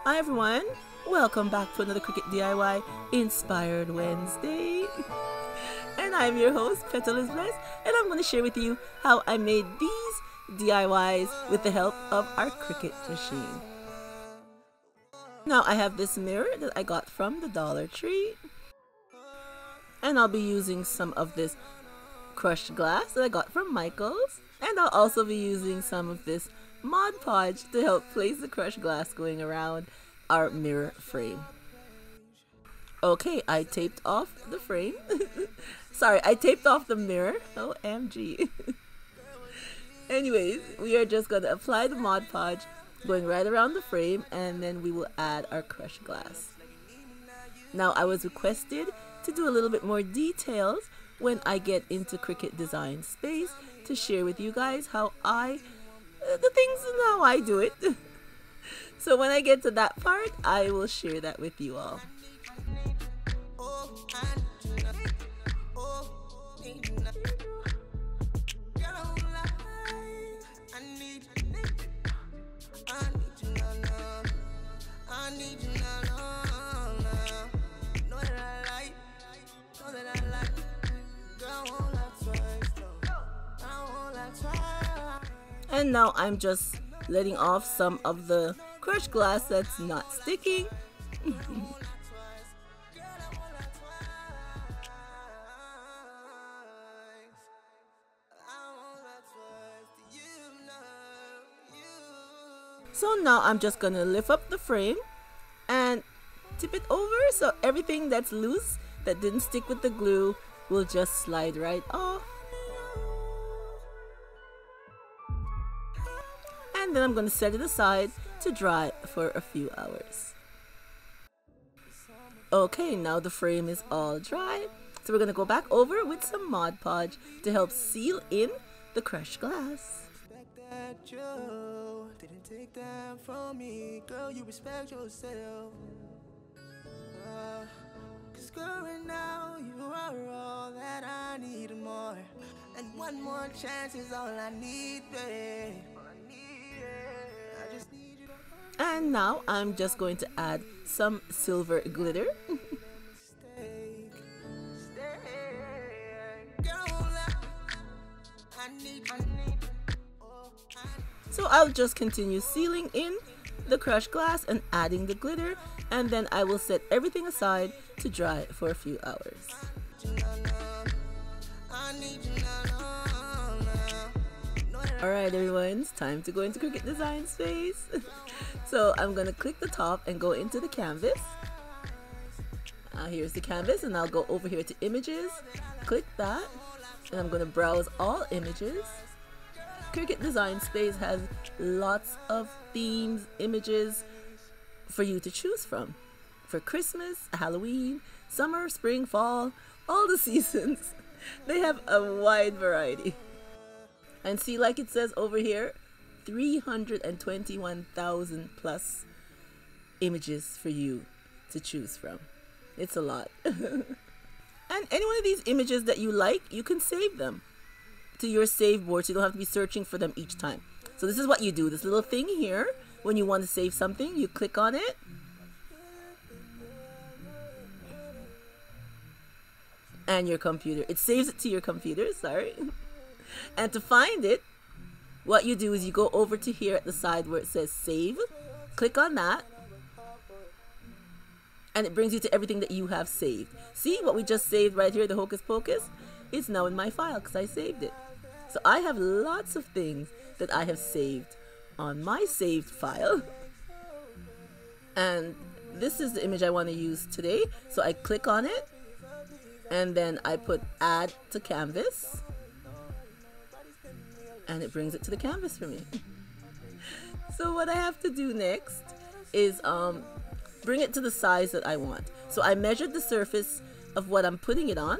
Hi everyone, welcome back to another Cricut DIY Inspired Wednesday. And I'm your host, Petalisbless, and I'm going to share with you how I made these DIYs with the help of our Cricut machine. Now I have this mirror that I got from the Dollar Tree, and I'll be using some of this crushed glass that I got from Michael's, and I'll also be using some of this Mod Podge to help place the crushed glass going around our mirror frame. Okay, I taped off the frame. Sorry, I taped off the mirror. OMG. Anyways, we are just going to apply the Mod Podge going right around the frame, and then we will add our crushed glass. Now, I was requested to do a little bit more details when I get into Cricut Design Space to share with you guys how the things and how I do it. So when I get to that part, I will share that with you all. And now I'm just letting off some of the crushed glass that's not sticking. So now I'm just gonna lift up the frame and tip it over so everything that's loose that didn't stick with the glue will just slide right off. And then I'm going to set it aside to dry for a few hours. Okay, now the frame is all dry. So we're going to go back over with some Mod Podge to help seal in the crushed glass. Didn't take that from me, girl, you respect yourself. 'Cause girl, right now you are all that I need and more. And one more chance is all I need, babe. And now I'm just going to add some silver glitter. So I'll just continue sealing in the crushed glass and adding the glitter, and then I will set everything aside to dry for a few hours. Alright everyone, it's time to go into Cricut Design Space. So I'm going to click the top and go into the canvas. Here's the canvas, and I'll go over here to images, click that, and I'm going to browse all images. Cricut Design Space has lots of themes, images for you to choose from. For Christmas, Halloween, summer, spring, fall, all the seasons. They have a wide variety. And see, like it says over here, 321,000 plus images for you to choose from. It's a lot. And any one of these images that you like, you can save them to your save board, so you don't have to be searching for them each time. So this is what you do. This little thing here, when you want to save something, you click on it. And your computer. It saves it to your computer, sorry. And to find it, what you do is you go over to here at the side where it says save, click on that, and it brings you to everything that you have saved. See what we just saved right here, the Hocus Pocus? It's now in my file because I saved it. So I have lots of things that I have saved on my saved file. And this is the image I want to use today. So I click on it, and then I put add to canvas. And it brings it to the canvas for me. So what I have to do next is bring it to the size that I want. So I measured the surface of what I'm putting it on,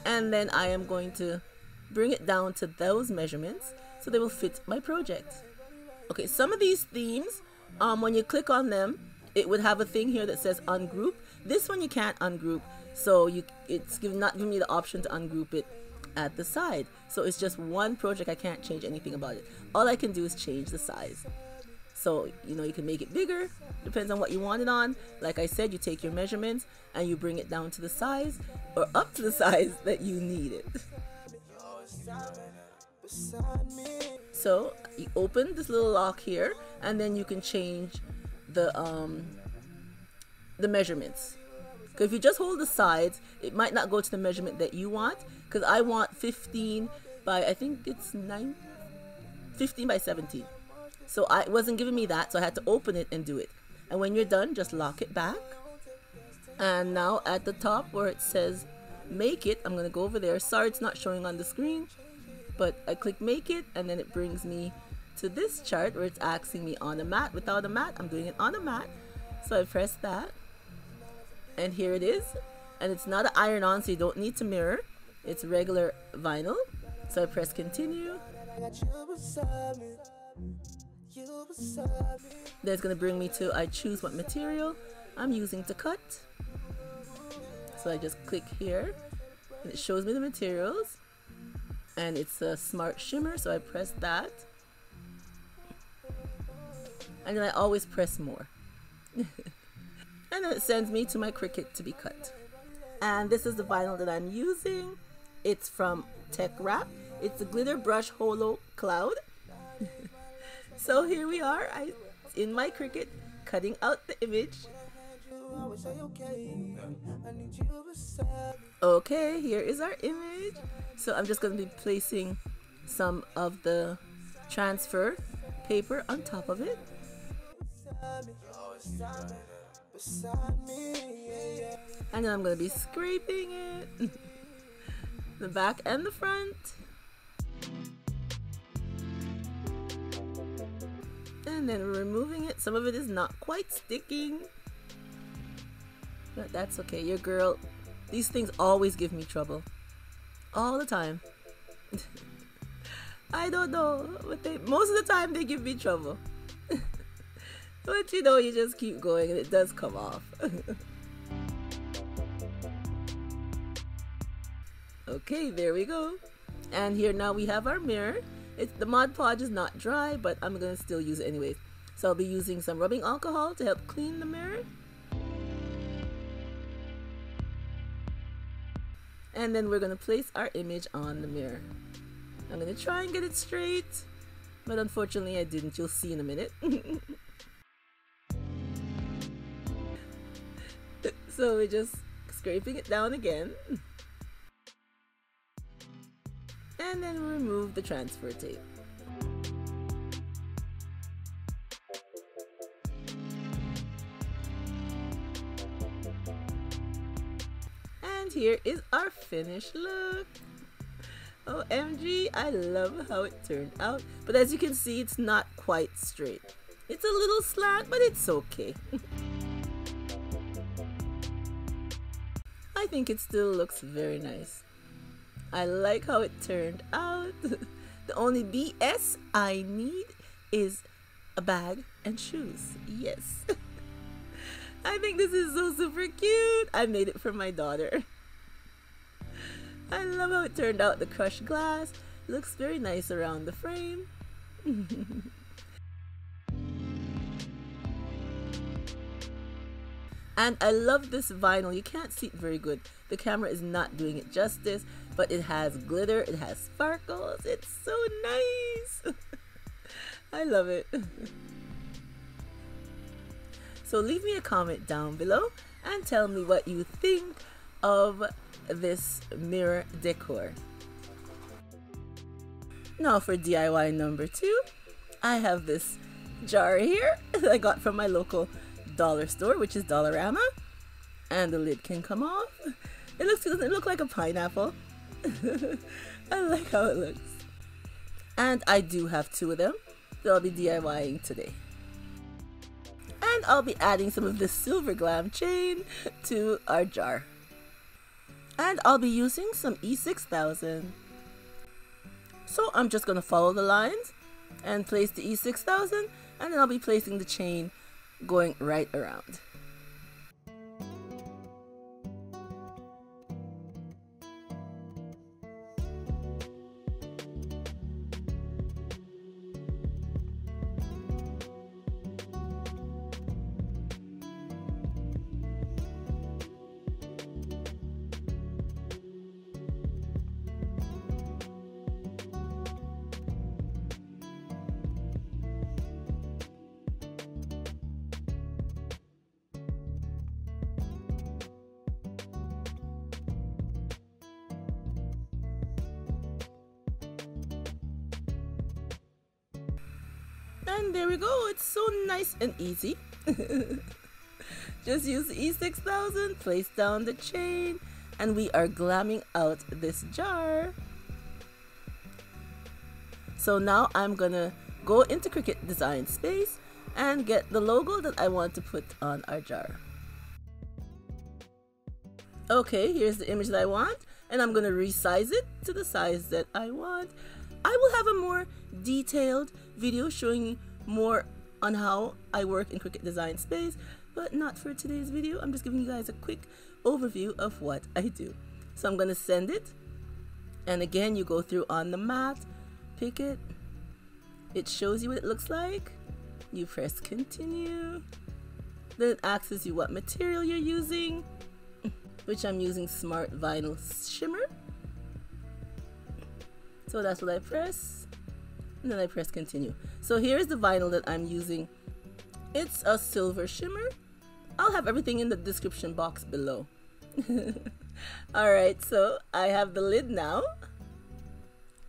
and then I am going to bring it down to those measurements so they will fit my project. Okay, some of these themes, when you click on them, it would have a thing here that says ungroup. This one you can't ungroup, so it's not giving me the option to ungroup it at the side. So it's just one project. I can't change anything about it. All I can do is change the size. So, you know, you can make it bigger, depends on what you want it on. Like I said, you take your measurements and you bring it down to the size or up to the size that you need it. So you open this little lock here and then you can change the measurements. Because if you just hold the sides, it might not go to the measurement that you want. Because I want 15 by, I think it's 15 by 17. So it wasn't giving me that, so I had to open it and do it. And when you're done, just lock it back. And now at the top where it says make it, I'm going to go over there. Sorry it's not showing on the screen, but I click make it and then it brings me to this chart where it's asking me on a mat. Without a mat, I'm doing it on a mat. So I press that and here it is. And it's not an iron on, so you don't need to mirror. It's regular vinyl. So I press continue. Then it's going to bring me to I choose what material I'm using to cut. So I just click here and it shows me the materials and it's a smart shimmer, so I press that and then I always press more and then it sends me to my Cricut to be cut. And this is the vinyl that I'm using. It's from Tech Wrap. It's a glitter brush holo cloud. So here we are, in my Cricut, cutting out the image. Okay, here is our image. So I'm just going to be placing some of the transfer paper on top of it. And then I'm going to be scraping it, the back and the front. And then removing it. Some of it is not quite sticking, but that's okay. Your girl, these things always give me trouble. All the time. I don't know, but most of the time they give me trouble. But you know, you just keep going and it does come off. Okay, there we go. And here now we have our mirror. The Mod Podge is not dry, but I'm going to still use it anyways. So I'll be using some rubbing alcohol to help clean the mirror. And then we're going to place our image on the mirror. I'm going to try and get it straight, but unfortunately I didn't. You'll see in a minute. So we're just scraping it down again. And then remove the transfer tape. And here is our finished look. OMG, I love how it turned out. But as you can see, it's not quite straight. It's a little slant, but it's okay. I think it still looks very nice. I like how it turned out. The only BS I need is a bag and shoes. Yes. I think this is so super cute. I made it for my daughter. I love how it turned out. The crushed glass looks very nice around the frame. And I love this vinyl. You can't see it very good. The camera is not doing it justice, but it has glitter, it has sparkles. It's so nice. I love it. So leave me a comment down below and tell me what you think of this mirror decor. Now for DIY number 2, I have this jar here that I got from my local dollar store, which is Dollarama, and the lid can come off. It doesn't look like a pineapple. I like how it looks. And I do have 2 of them that I'll be DIYing today. And I'll be adding some of this silver glam chain to our jar. And I'll be using some E6000. So I'm just going to follow the lines and place the E6000, and then I'll be placing the chain going right around. And there we go. It's so nice and easy. Just use the E6000, place down the chain, and we are glamming out this jar. So now I'm gonna go into Cricut Design Space and get the logo that I want to put on our jar. Okay, here's the image that I want, and I'm gonna resize it to the size that I want. I will have a more detailed video showing you more on how I work in Cricut Design Space, but not for today's video. I'm just giving you guys a quick overview of what I do. So I'm gonna send it, and again, you go through on the mat, pick it, it shows you what it looks like, you press continue, then it asks you what material you're using, which I'm using Smart Vinyl Shimmer. So that's what I press, and then I press continue. So here's the vinyl that I'm using. It's a silver shimmer. I'll have everything in the description box below. Alright, so I have the lid now,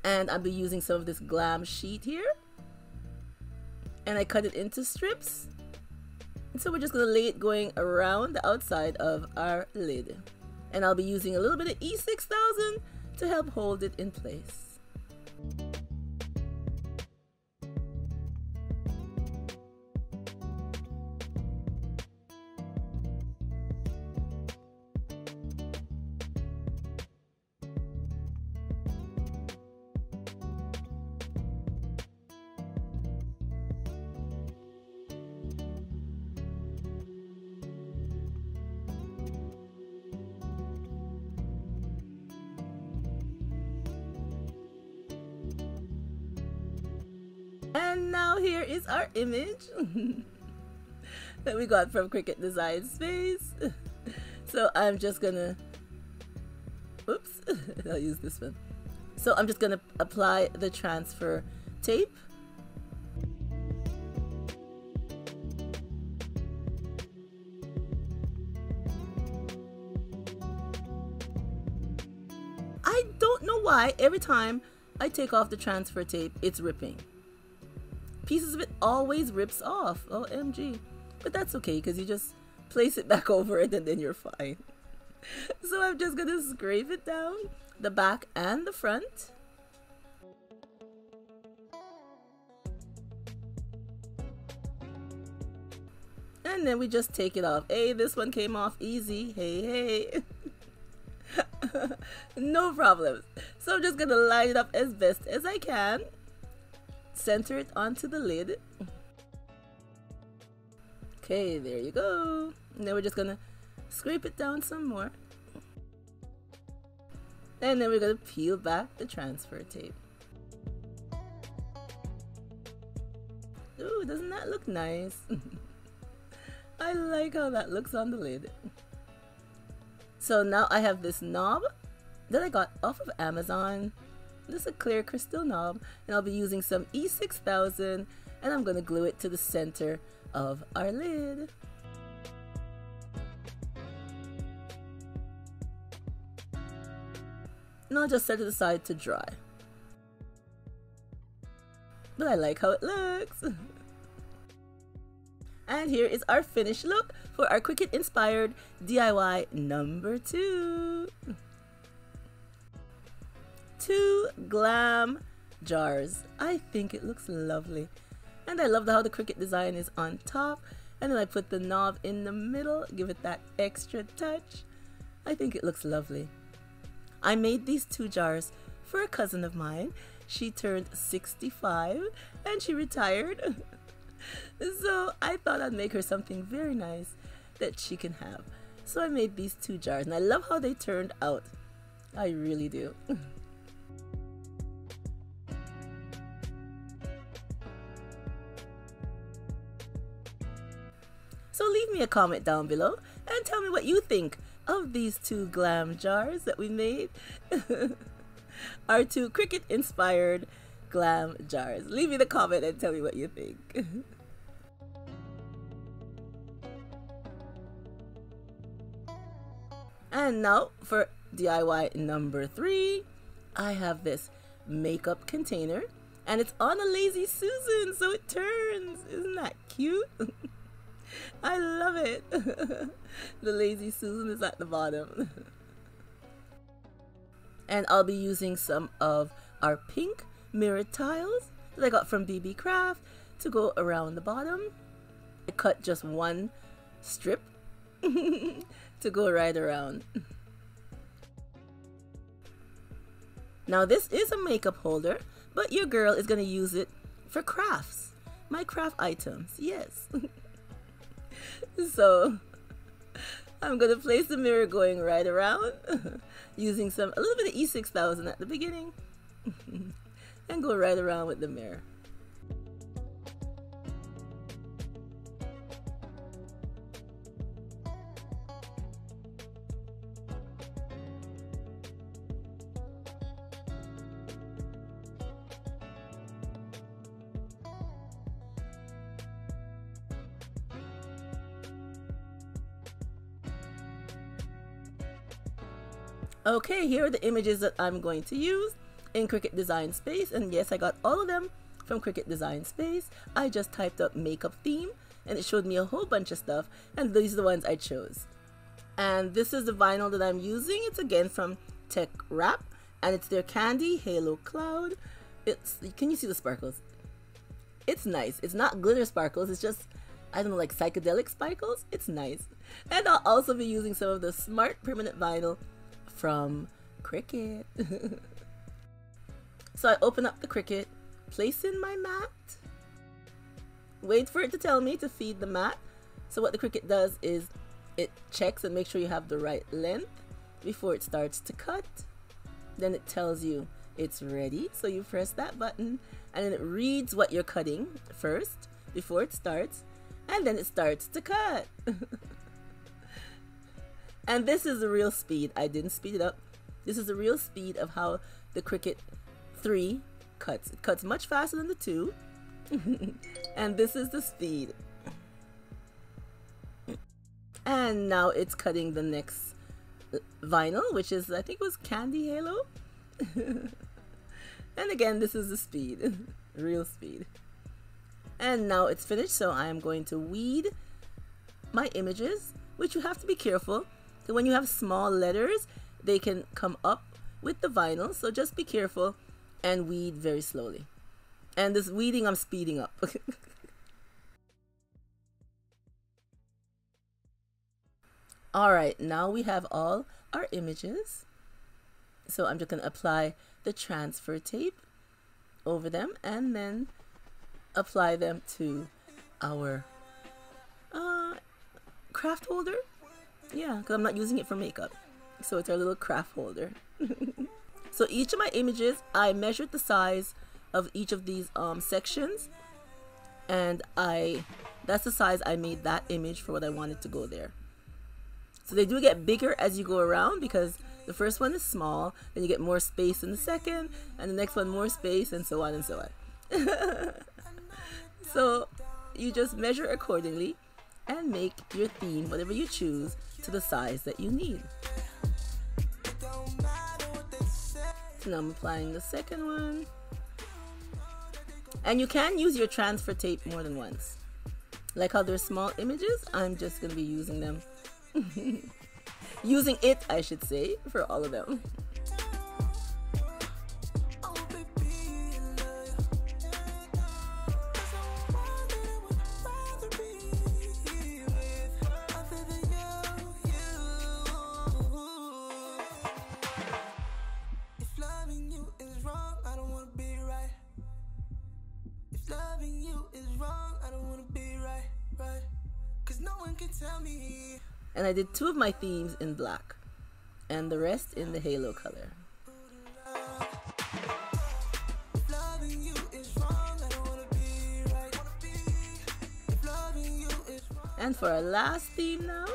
and I'll be using some of this Glam sheet here, and I cut it into strips. And so we're just going to lay it going around the outside of our lid, and I'll be using a little bit of E6000 to help hold it in place. And now here is our image that we got from Cricut Design Space. So I'm just gonna, oops, I'll use this one. So I'm just gonna apply the transfer tape. I don't know why every time I take off the transfer tape, it's ripping. Pieces of it always rips off. OMG. But that's okay, because you just place it back over it and then you're fine. So I'm just gonna scrape it down the back and the front. And then we just take it off. Hey, this one came off easy. Hey. No problems. So I'm just gonna line it up as best as I can. Center it onto the lid. Okay, there you go. And then we're just gonna scrape it down some more. And then we're gonna peel back the transfer tape. Ooh, doesn't that look nice? I like how that looks on the lid. So now I have this knob that I got off of Amazon. This is a clear crystal knob, and I'll be using some E6000, and I'm going to glue it to the center of our lid. And I'll just set it aside to dry. But I like how it looks. And here is our finished look for our Cricut inspired DIY number 2. 2 Glam jars. I think it looks lovely. And I love how the Cricut design is on top. And then I put the knob in the middle, give it that extra touch. I think it looks lovely. I made these 2 jars for a cousin of mine. She turned 65 and she retired. So I thought I'd make her something very nice that she can have. So I made these 2 jars, and I love how they turned out. I really do. So leave me a comment down below and tell me what you think of these 2 Glam jars that we made. Our 2 Cricut inspired Glam jars. Leave me the comment and tell me what you think. And now for DIY number 3, I have this makeup container. And it's on a Lazy Susan, so it turns. Isn't that cute? I love it. The Lazy Susan is at the bottom. And I'll be using some of our pink mirrored tiles that I got from BB Craft to go around the bottom. I cut just one strip to go right around. Now this is a makeup holder, but your girl is going to use it for crafts. My craft items, yes. So I'm going to place the mirror going right around using a little bit of E6000 at the beginning and go right around with the mirror. Okay, here are the images that I'm going to use in Cricut Design Space, and yes, I got all of them from Cricut Design Space. I just typed up makeup theme and it showed me a whole bunch of stuff, and these are the ones I chose. And this is the vinyl that I'm using. It's again from Tech Wrap, and it's their Candy Halo Cloud. Can you see the sparkles? It's nice. It's not glitter sparkles, it's just, I don't know, like psychedelic sparkles. It's nice. And I'll also be using some of the Smart Permanent Vinyl from Cricut. So I open up the Cricut, place in my mat, wait for it to tell me to feed the mat. So what the Cricut does is it checks and makes sure you have the right length before it starts to cut. Then it tells you it's ready, so you press that button and then it reads what you're cutting first before it starts, and then it starts to cut. And this is the real speed. I didn't speed it up. This is the real speed of how the Cricut 3 cuts. It cuts much faster than the 2. And this is the speed. And now it's cutting the next vinyl, which is, I think it was Candy Halo. And again, this is the speed. Real speed. And now it's finished, so I am going to weed my images, which you have to be careful. So when you have small letters, they can come up with the vinyl, so just be careful and weed very slowly. And this weeding, I'm speeding up. Alright, now we have all our images. So I'm just going to apply the transfer tape over them and then apply them to our craft holder. Yeah, because I'm not using it for makeup. So it's our little craft holder. So each of my images, I measured the size of each of these sections, and that's the size I made that image for what I wanted to go there. So they do get bigger as you go around, because the first one is small, then you get more space in the second, and the next one more space, and so on and so on. So you just measure accordingly and make your theme, whatever you choose, to the size that you need. So now I'm applying the second one. And you can use your transfer tape more than once. Like how there's small images, I'm just going to be using them. Using it, I should say, for all of them. And I did 2 of my themes in black and the rest in the halo color. And for our last theme now.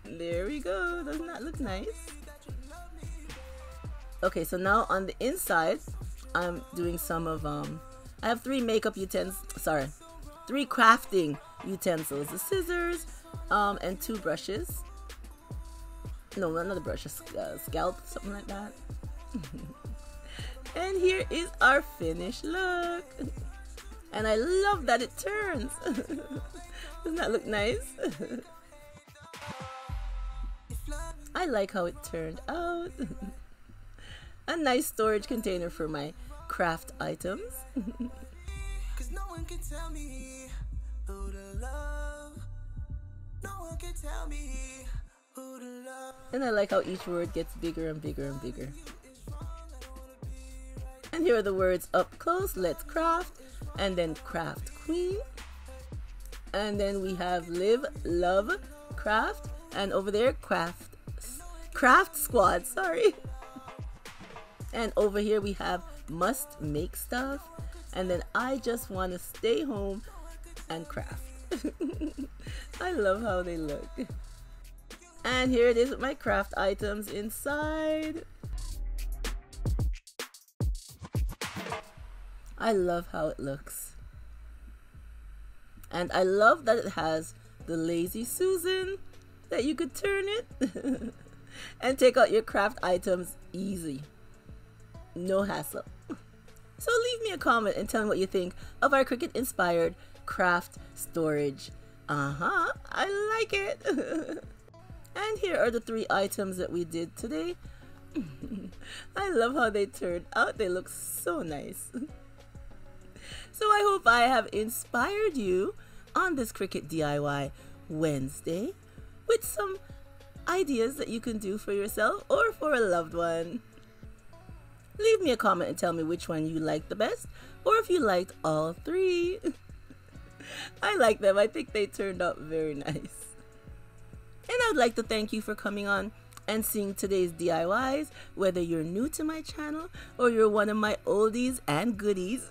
There we go. Doesn't that look nice? Okay, so now on the inside, I'm doing some of I have 3 makeup utensils, sorry, 3 crafting utensils, the scissors, and 2 brushes. No, not a brush, a scalp, something like that. And here is our finished look. And I love that it turns. Doesn't that look nice? I like how it turned out. A nice storage container for my craft items. Cause no one can tell me who to love. No one can tell me who to love. And I like how each word gets bigger and bigger and bigger. And here are the words up close. Let's craft. And then craft queen. And then we have live, love, craft. And over there, craft squad, sorry. And over here we have must make stuff. And then I just want to stay home and craft. I love how they look. And here it is with my craft items inside. I love how it looks. And I love that it has the Lazy Susan, that you could turn it and take out your craft items easy. No hassle. So leave me a comment and tell me what you think of our Cricut inspired craft storage. I like it. And here are the 3 items that we did today. I love how they turned out. They look so nice. So I hope I have inspired you on this Cricut DIY Wednesday with some ideas that you can do for yourself or for a loved one. Leave me a comment and tell me which one you liked the best, or if you liked all 3. I like them. I think they turned out very nice. And I would like to thank you for coming on and seeing today's DIYs, whether you're new to my channel or you're one of my oldies and goodies.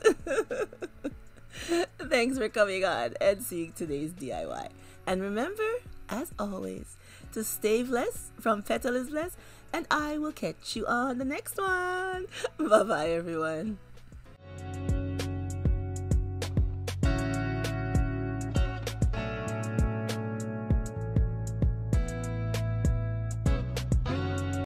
Thanks for coming on and seeing today's DIY. And remember, as always, to stay blessed from Petalisbless, and I will catch you on the next one. Bye-bye, everyone.